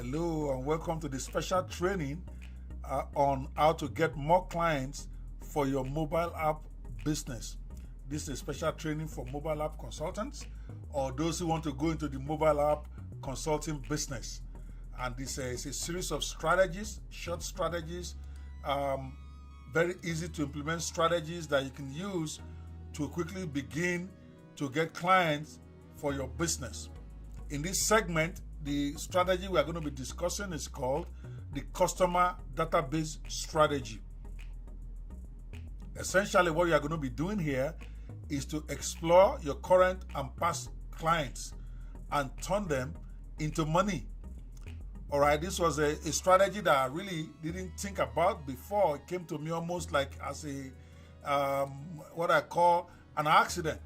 Hello and welcome to the special training on how to get more clients for your mobile app business. This is a special training for mobile app consultants or those who want to go into the mobile app consulting business. And this is a series of strategies, short strategies, very easy to implement strategies that you can use to quickly begin to get clients for your business. In this segment, the strategy we are going to be discussing is called the customer database strategy. Essentially, what you are going to be doing here is to explore your current and past clients and turn them into money. All right, this was a strategy that I really didn't think about before. It came to me almost like as a what I call an accident.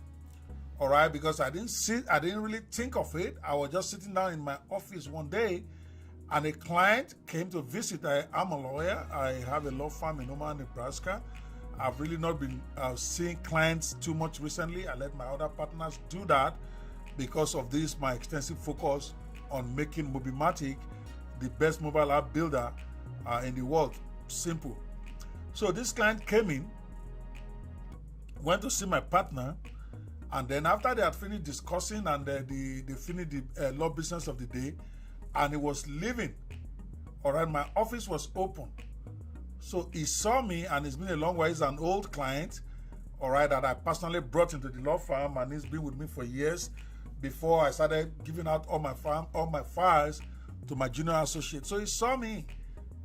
All right, because I didn't really think of it. I was just sitting down in my office one day and a client came to visit. I'm a lawyer. I have a law firm in Omaha, Nebraska. I've really not been seeing clients too much recently. I let my other partners do that because of this, my extensive focus on making Mobimatic the best mobile app builder in the world. Simple. So this client came in, went to see my partner, and then after they had finished discussing and they finished the law business of the day, and he was leaving, all right, my office was open. So he saw me, and it's been a long while. He's an old client, all right, that I personally brought into the law firm, and he's been with me for years before I started giving out all my files to my junior associate. So he saw me,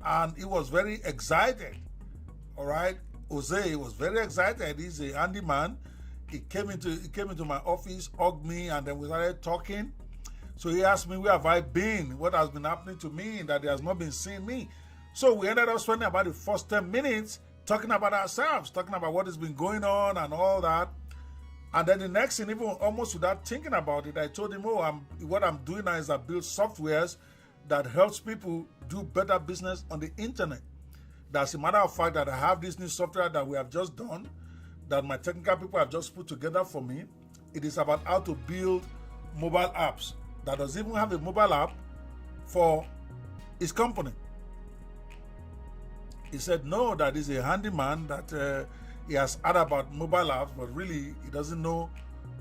and he was very excited, all right. Jose was very excited. He's a handyman. He came into my office, hugged me, and then we started talking. So he asked me, where have I been? What has been happening to me that he has not been seeing me? So we ended up spending about the first 10 minutes talking about ourselves, talking about what has been going on and all that. And then the next thing, even almost without thinking about it, I told him, what I'm doing now is I build softwares that helps people do better business on the internet. That's a matter of fact that I have this new software that we have just done, that my technical people have just put together for me. It is about how to build mobile apps. That does even have a mobile app for his company. He said, no, that is a handyman, that he has heard about mobile apps, but really he doesn't know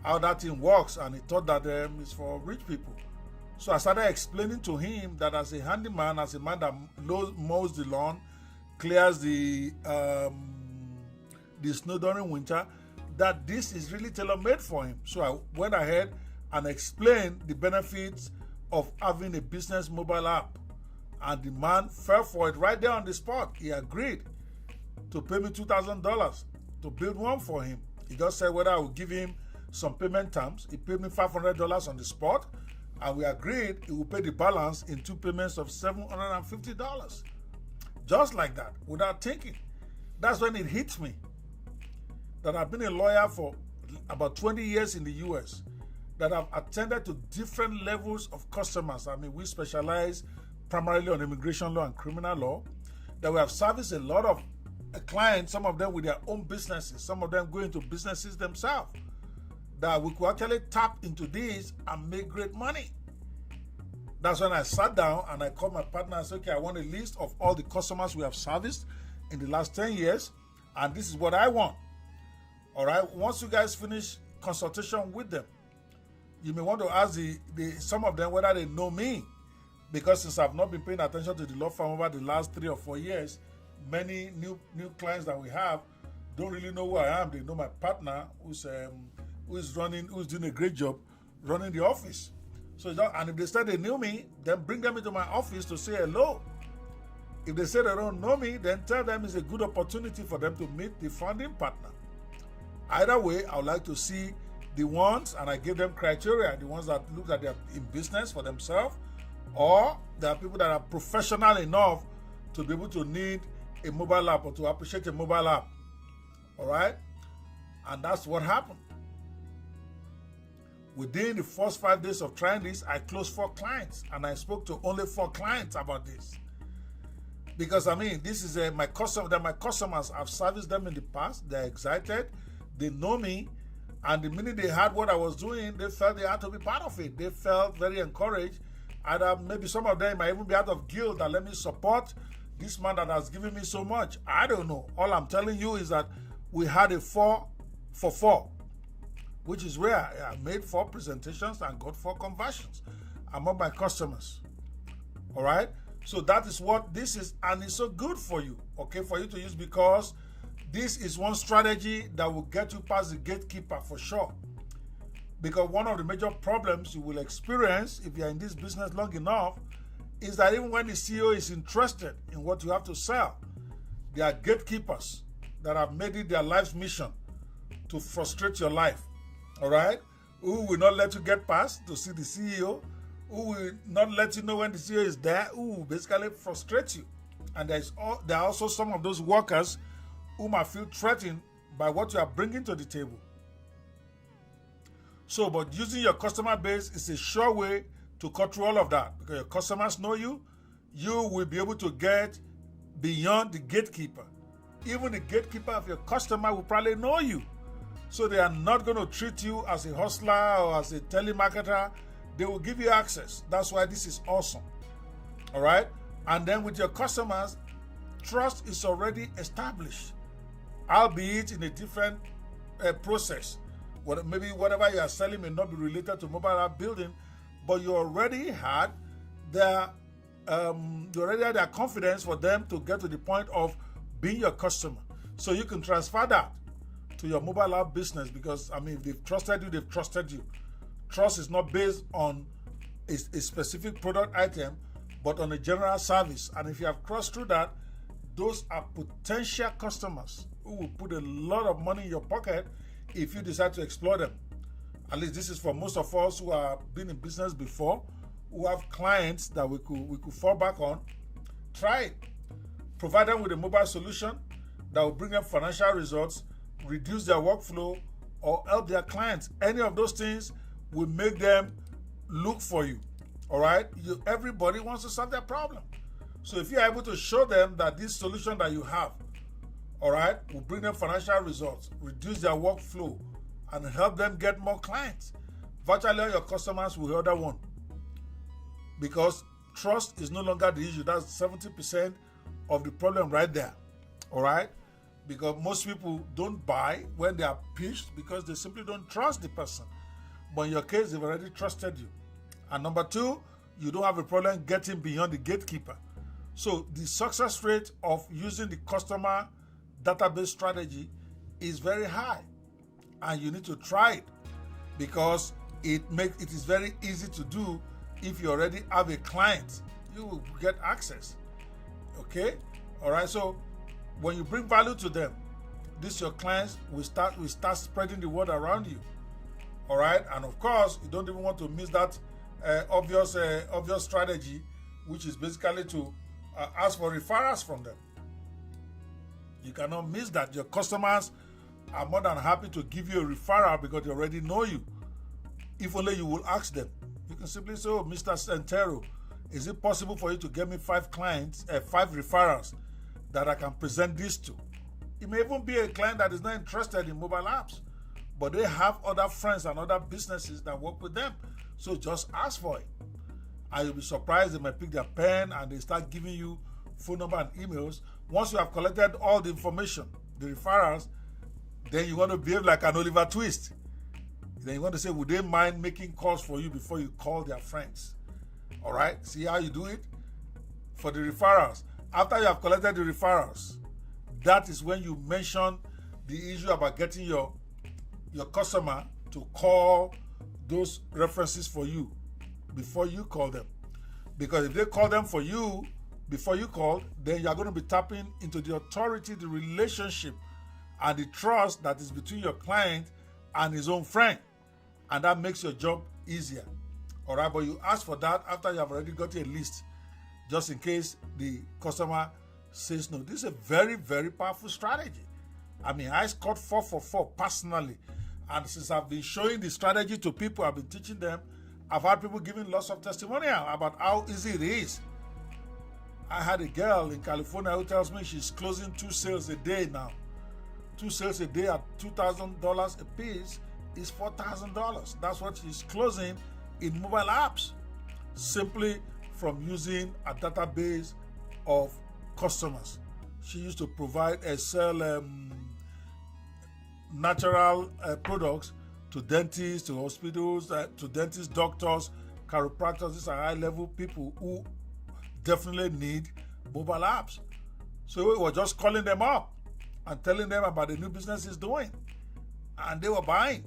how that thing works, and he thought that it's for rich people. So I started explaining to him that as a handyman, as a man that mows the lawn, clears the snow during winter, that this is really tailor-made for him. So I went ahead and explained the benefits of having a business mobile app. And the man fell for it right there on the spot. He agreed to pay me $2,000 to build one for him. He just said whether I would give him some payment terms. He paid me $500 on the spot, and we agreed he would pay the balance in 2 payments of $750. Just like that, without thinking. That's when it hit me that I've been a lawyer for about 20 years in the US, that I've attended to different levels of customers. I mean, we specialize primarily on immigration law and criminal law, that we have serviced a lot of clients, some of them with their own businesses, some of them going into businesses themselves, that we could actually tap into these and make great money. That's when I sat down and I called my partner and said, okay, I want a list of all the customers we have serviced in the last 10 years, and this is what I want. All right, once you guys finish consultation with them, you may want to ask some of them whether they know me, because since I've not been paying attention to the law firm over the last 3 or 4 years, many new clients that we have don't really know who I am. They know my partner who's doing a great job running the office. So and if they said they knew me, then bring them into my office to say hello. If they say they don't know me, then tell them it's a good opportunity for them to meet the founding partner. Either way, I would like to see the ones, and I give them criteria, the ones that look like they're in business for themselves, or there are people that are professional enough to be able to need a mobile app or to appreciate a mobile app. All right? And that's what happened. Within the first 5 days of trying this, I closed 4 clients, and I spoke to only 4 clients about this. Because I mean, this is my customers. I've serviced them in the past. They're excited. They know me, and the minute they heard what I was doing, they felt they had to be part of it. They felt very encouraged Either maybe some of them might even be out of guilt that let me support this man that has given me so much. I don't know. All I'm telling you is that we had a 4 for 4, which is rare. I made 4 presentations and got 4 conversions among my customers. All right? So that is what this is, and it's so good for you, okay, for you to use, because this is one strategy that will get you past the gatekeeper for sure. Because one of the major problems you will experience if you're in this business long enough is that even when the CEO is interested in what you have to sell, there are gatekeepers that have made it their life's mission to frustrate your life, all right? Who will not let you get past to see the CEO, who will not let you know when the CEO is there, who will basically frustrate you. And there are also some of those workers who might feel threatened by what you are bringing to the table. So, but using your customer base is a sure way to cut through all of that, because your customers know you. You will be able to get beyond the gatekeeper. Even the gatekeeper of your customer will probably know you. So they are not going to treat you as a hustler or as a telemarketer. They will give you access. That's why this is awesome. All right? And then with your customers, trust is already established, albeit in a different process. Maybe whatever you are selling may not be related to mobile app building, but you already had their confidence for them to get to the point of being your customer. So you can transfer that to your mobile app business, because I mean, if they've trusted you, they've trusted you. Trust is not based on a specific product item, but on a general service. And if you have crossed through that, those are potential customers who will put a lot of money in your pocket if you decide to explore them. At least this is for most of us who have been in business before, who have clients that we could fall back on. Try it. Provide them with a mobile solution that will bring them financial results, reduce their workflow, or help their clients. Any of those things will make them look for you. All right? Everybody wants to solve their problem. So if you're able to show them that this solution that you have, all right, will bring them financial results, reduce their workflow, and help them get more clients, virtually all your customers will order one. Because trust is no longer the issue. That's 70% of the problem right there. All right? Because most people don't buy when they are pitched because they simply don't trust the person. But in your case, they've already trusted you. And number 2, you don't have a problem getting beyond the gatekeeper. So the success rate of using the customer database strategy is very high, and you need to try it, because it is very easy to do. If you already have a client, you will get access. Okay? All right. So when you bring value to them, your clients will start spreading the word around you. All right. And of course, you don't even want to miss that obvious strategy, which is basically to ask for referrals from them. You cannot miss that. Your customers are more than happy to give you a referral because they already know you. If only you will ask them. You can simply say, oh, Mr. Santero, is it possible for you to get me 5 referrals that I can present this to? It may even be a client that is not interested in mobile apps, but they have other friends and other businesses that work with them. So just ask for it. And you'll be surprised they might pick their pen and they start giving you phone number and emails. Once you have collected all the information, the referrals, then you want to behave like an Oliver Twist. Then you want to say, would they mind making calls for you before you call their friends? All right? See how you do it? For the referrals. After you have collected the referrals, that is when you mention the issue about getting your customer to call those references for you before you call them. Because if they call them for you before you call, then you're going to be tapping into the authority, the relationship, and the trust that is between your client and his own friend. And that makes your job easier. All right, but you ask for that after you have already got a list, just in case the customer says no. This is a very, very powerful strategy. I mean, I scored 4 for 4 personally. And since I've been showing the strategy to people, I've been teaching them, I've had people giving lots of testimonial about how easy it is. I had a girl in California who tells me she's closing 2 sales a day now. 2 sales a day at $2,000 a piece is $4,000. That's what she's closing in mobile apps. simply from using a database of customers. She used to provide and sell natural products to dentists, to hospitals, to dentists, doctors, chiropractors. These are high-level people who definitely need mobile apps. So we were just calling them up and telling them about the new business he's doing, and they were buying.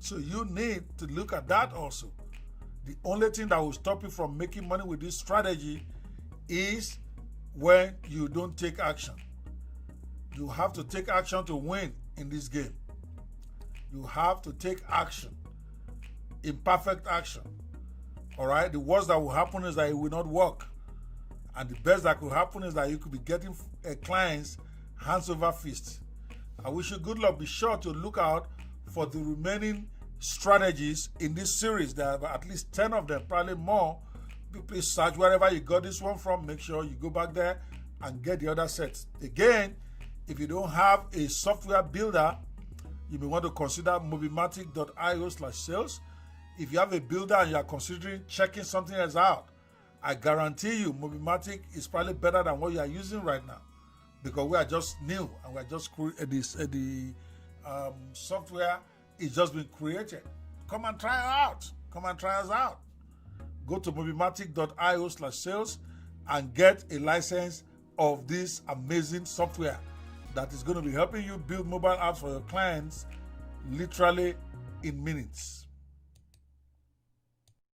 So you need to look at that also. The only thing that will stop you from making money with this strategy is when you don't take action. You have to take action to win in this game. You have to take action, imperfect action. All right? The worst that will happen is that it will not work. And the best that could happen is that you could be getting clients hands over fist. I wish you good luck. Be sure to look out for the remaining strategies in this series. There are at least 10 of them, probably more. Please search wherever you got this one from. Make sure you go back there and get the other sets. Again, if you don't have a software builder, you may want to consider Mobimatic.io/sales. If you have a builder and you are considering checking something else out, I guarantee you Mobimatic is probably better than what you are using right now, because we are just new and we are just the software is just being created. Come and try it out. Come and try us out. Go to Mobimatic.io/sales and get a license of this amazing software that is going to be helping you build mobile apps for your clients literally in minutes.